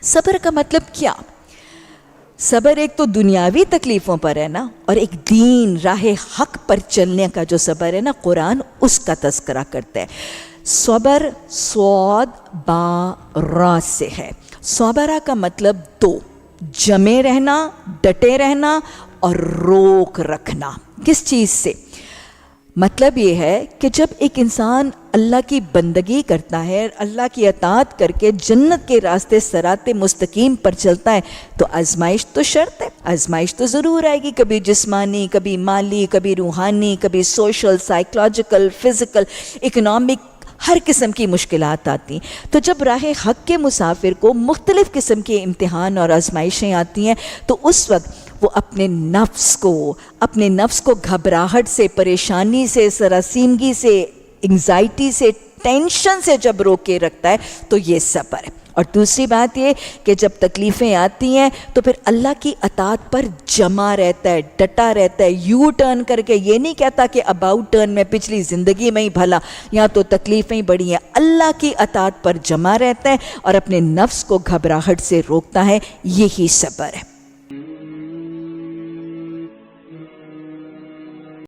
صبر کا مطلب کیا؟ صبر ایک تو دنیاوی تکلیفوں پر ہے نا، اور ایک دین راہ حق پر چلنے کا جو صبر ہے نا، قرآن اس کا تذکرہ کرتا ہے۔ صبر صاد با را سے ہے۔ صبرہ کا مطلب دو، جمے رہنا، ڈٹے رہنا اور روک رکھنا۔ کس چیز سے؟ مطلب یہ ہے کہ جب ایک انسان اللہ کی بندگی کرتا ہے، اللہ کی اطاعت کر کے جنت کے راستے صراط مستقیم پر چلتا ہے، تو آزمائش تو شرط ہے، آزمائش تو ضرور آئے گی، کبھی جسمانی، کبھی مالی، کبھی روحانی، کبھی سوشل، سائیکلوجیکل، فزیکل، اکنامک، ہر قسم کی مشکلات آتی ہیں۔ تو جب راہ حق کے مسافر کو مختلف قسم کے امتحان اور آزمائشیں آتی ہیں، تو اس وقت وہ اپنے نفس کو گھبراہٹ سے، پریشانی سے، سراسیمگی سے، انگزائٹی سے، ٹینشن سے جب روک کے رکھتا ہے تو یہ صبر ہے۔ اور دوسری بات یہ کہ جب تکلیفیں آتی ہیں تو پھر اللہ کی اطاعت پر جمع رہتا ہے، ڈٹا رہتا ہے، یو ٹرن کر کے، یہ نہیں کہتا کہ اباؤٹ ٹرن میں پچھلی زندگی میں ہی بھلا، یہاں تو تکلیفیں بڑی ہیں، اللہ کی اطاعت پر جمع رہتا ہے اور اپنے نفس کو گھبراہٹ سے روکتا ہے، یہی صبر ہے۔